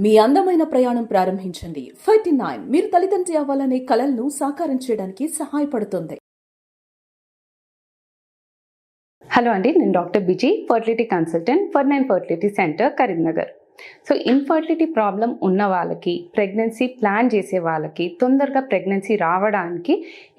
మీ అందమైన ప్రయాణం ప్రారంభించండి. 39 మీరు తల్లిదండ్రి అవ్వాలనే కలలను సాకారం చేయడానికి సహాయపడుతుంది. హలో అండి, నేను డాక్టర్ బిజీ, ఫర్టిలిటీ కన్సల్టెంట్, ఫర్9 fertility centre, Karimnagar. So infertility problem ఉన్న వాళ్ళకి, ప్రెగ్నెన్సీ ప్లాన్ చేసే వాళ్ళకి తొందరగా ప్రెగ్నెన్సీ రావడానికి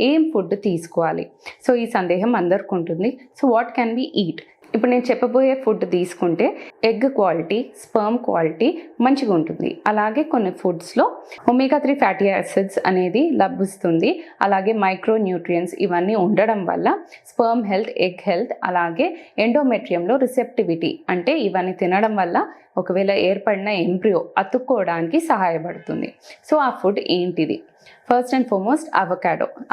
ఏం ఫుడ్ తీసుకోవాలి? సో ఈ సందేహం అందరికి ఉంటుంది. So what can be eat? ఇప్పుడు నేను చెప్పబోయే ఫుడ్ తీసుకుంటే ఎగ్ క్వాలిటీ, స్పర్మ్ క్వాలిటీ మంచిగా ఉంటుంది. అలాగే కొన్ని ఫుడ్స్లో ఒమేగా 3 ఫ్యాటీ యాసిడ్స్ అనేది లభిస్తుంది. అలాగే మైక్రో న్యూట్రియంట్స్ ఇవన్నీ ఉండడం వల్ల స్పర్మ్ హెల్త్, ఎగ్ హెల్త్, అలాగే ఎండోమెట్రియంలో రిసెప్టివిటీ అంటే ఇవన్నీ తినడం వల్ల ఒకవేళ ఏర్పడిన ఎంబ్రియో అతుక్కోవడానికి సహాయపడుతుంది. సో ఆ ఫుడ్ ఏంటిది? ఫస్ట్ అండ్ ఫార్మోస్ట్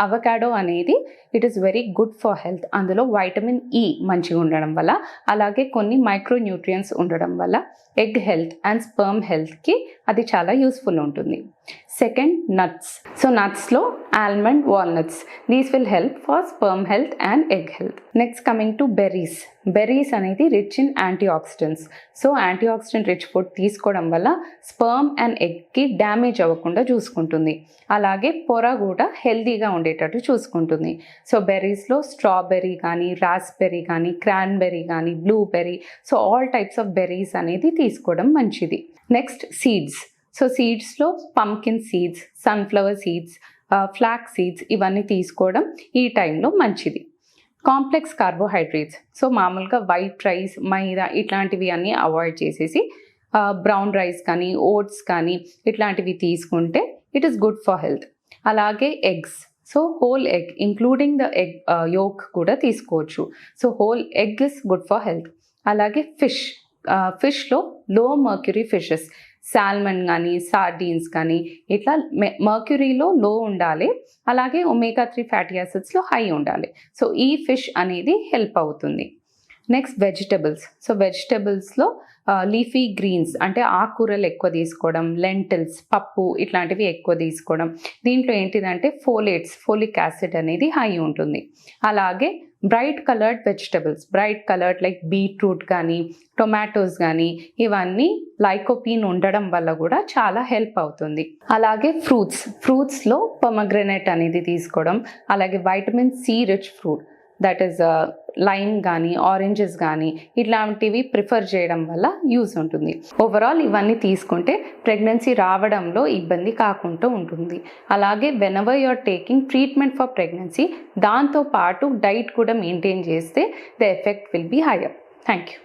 అవకాడో అనేది it is very good for health. అందులో వైటమిన్ ఈ మంచిగా ఉండడం వల్ల, అలాగే కొన్ని మైక్రో న్యూట్రియంట్స్ ఉండడం వల్ల ఎగ్ హెల్త్ అండ్ స్పర్మ్ హెల్త్కి అది చాలా యూస్ఫుల్ ఉంటుంది. Second, nuts. సో నట్స్లో almond, walnuts, these will help for sperm health and egg health. Next coming to berries అనేది rich in antioxidants. So antioxidant rich food తీసుకోవడం వల్ల sperm and ఎగ్కి damage అవ్వకుండా చూసుకుంటుంది. అలాగే పొర కూడా హెల్తీగా ఉండేటట్టు చూసుకుంటుంది. సో బెర్రీస్లో స్ట్రాబెర్రీ కానీ, రాస్బెర్రీ కానీ, క్రాన్బెర్రీ కానీ, blueberry, so all types of berries అనేది తీసుకోవడం మంచిది. Next, seeds. సో సీడ్స్లో pumpkin seeds, sunflower seeds, flax seeds ఇవన్నీ తీసుకోవడం ఈ టైంలో మంచిది. Complex carbohydrates. సో మామూలుగా వైట్ రైస్, మైదా ఇట్లాంటివి అన్నీ అవాయిడ్ చేసేసి బ్రౌన్ రైస్ కానీ, ఓట్స్ కానీ ఇట్లాంటివి తీసుకుంటే it is good for health. అలాగే eggs. So whole egg including the egg yolk కూడా తీసుకోవచ్చు. So whole egg is good for health. అలాగే ఫిష్లో లో మర్క్యూరీ ఫిషెస్, సాల్మన్ కానీ, సార్డీన్స్ కానీ ఇట్లా మర్క్యూరీలో లో ఉండాలి. అలాగే ఒమేగా 3 ఫ్యాటీ యాసిడ్స్లో హై ఉండాలి. సో ఈ ఫిష్ అనేది హెల్ప్ అవుతుంది. Next, vegetables. సో వెజిటబుల్స్లో లీఫీ గ్రీన్స్ అంటే ఆకుకూరలు ఎక్కువ తీసుకోవడం, లెంటిల్స్, పప్పు ఇట్లాంటివి ఎక్కువ తీసుకోవడం. దీంట్లో ఏంటిదంటే ఫోలిక్ యాసిడ్ అనేది హై ఉంటుంది. అలాగే bright coloured vegetables, like beetroot కానీ, టొమాటోస్ కానీ ఇవన్నీ లైకోపీన్ ఉండడం వల్ల కూడా చాలా హెల్ప్ అవుతుంది. అలాగే ఫ్రూట్స్లో పొమగ్రెనేట్ అనేది తీసుకోవడం, అలాగే vitamin C rich fruit that is lime కానీ, ఆరెంజెస్ కానీ ఇట్లాంటివి ప్రిఫర్ చేయడం వల్ల యూస్ ఉంటుంది. ఓవరాల్ ఇవన్నీ తీసుకుంటే ప్రెగ్నెన్సీ రావడంలో ఇబ్బంది కాకుండా ఉంటుంది. అలాగే whenever you are taking treatment for pregnancy, దాంతోపాటు డైట్ కూడా మెయింటైన్ చేస్తే the effect will be higher. Thank you.